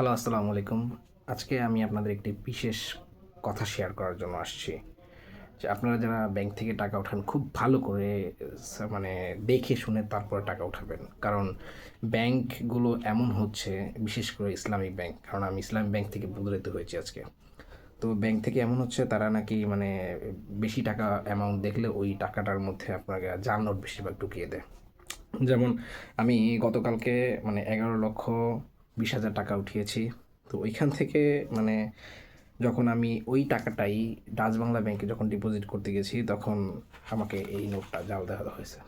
Hello, আসসালামু আলাইকুম। আজকে আমি আপনাদের একটি বিশেষ কথা শেয়ার করার জন্য আসছি। যে আপনারা যারা ব্যাংক থেকে টাকা ওঠান খুব ভালো করে মানে দেখে শুনে তারপরে টাকা উঠাবেন। কারণ ব্যাংকগুলো এমন হচ্ছে, বিশেষ করে ইসলামিক ব্যাংক, কারণ আমি ইসলামিক ব্যাংক থেকে প্রতারিত হয়েছি আজকে। তো ব্যাংক থেকে এমন হচ্ছে তারা নাকি মানে বেশি টাকা অ্যামাউন্ট দেখলে ওই টাকাটার মধ্যে আপনাকে জাল নোট বেশিরভাগ ঢুকিয়ে দেয়। যেমন আমি গতকালকে মানে 11,20,000 টাকা উঠিয়েছি। তো ওইখান থেকে মানে যখন আমি ওই টাকাটাই ডাচ বাংলা ব্যাংকে যখন ডিপোজিট করতে গেছি তখন আমাকে এই নোটটা জাল দেওয়া হয়েছে।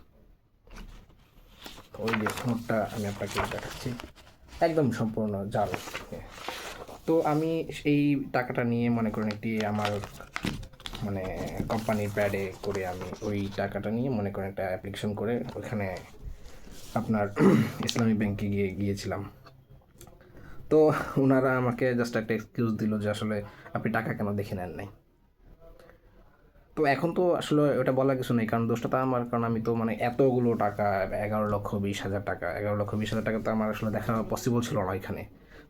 তো ওই যে নোটটা আমি আপনাকে দেখাচ্ছি, একদম সম্পূর্ণ জাল। তো আমি এই টাকাটা নিয়ে মনে করেন একটি আমার মানে কোম্পানির প্যাডে করে আমি ওই টাকাটা নিয়ে মনে করেন একটা অ্যাপ্লিকেশন করে ওখানে আপনার ইসলামী ব্যাংকে গিয়েছিলাম। তো ওনারা আমাকে জাস্ট একটা এক্সকিউজ দিল যে আসলে আপনি টাকা কেন দেখে নেন নাই। তো এখন তো আসলে ওটা বলার কিছু নেই, কারণ দোষটা তো আমার, কারণ আমি তো মানে এতগুলো টাকা 11,20,000 টাকা, 11,20,000 টাকা তো আমার আসলে দেখা পসিবল ছিল না এখানে।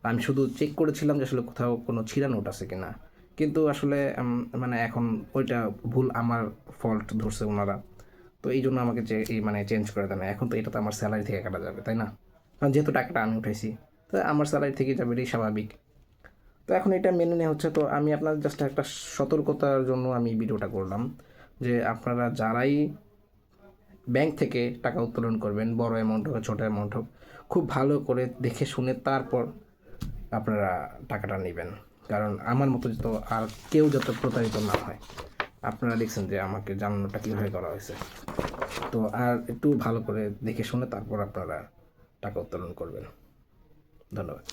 আমি শুধু চেক করেছিলাম যে আসলে কোথাও কোনো ছিঁড়া নোট আছে কিনা, কিন্তু আসলে মানে এখন ওইটা ভুল, আমার ফল্ট ধরছে ওনারা। তো এই জন্য আমাকে এই মানে চেঞ্জ করে দেয় না। এখন তো এটা তো আমার স্যালারি থেকে কাটা যাবে, তাই না? কারণ যেহেতু টাকাটা আমি উঠাইছি, তো আমার স্যালারি থেকে যাবে, এটাই স্বাভাবিক। তো এখন এটা মেনে নেওয়া হচ্ছে। তো আমি আপনার জাস্ট একটা সতর্কতার জন্য আমি ভিডিওটা করলাম যে আপনারা যারাই ব্যাংক থেকে টাকা উত্তোলন করবেন, বড় অ্যামাউন্ট হোক ছোটো অ্যামাউন্ট হোক, খুব ভালো করে দেখে শুনে তারপর আপনারা টাকাটা নেবেন। কারণ আমার মতো তো আর কেউ যাতে প্রতারিত না হয়। আপনারা দেখছেন যে আমাকে জানানোটা কীভাবে করা হয়েছে। তো আর একটু ভালো করে দেখে শুনে তারপর আপনারা টাকা উত্তোলন করবেন। ধন্যবাদ।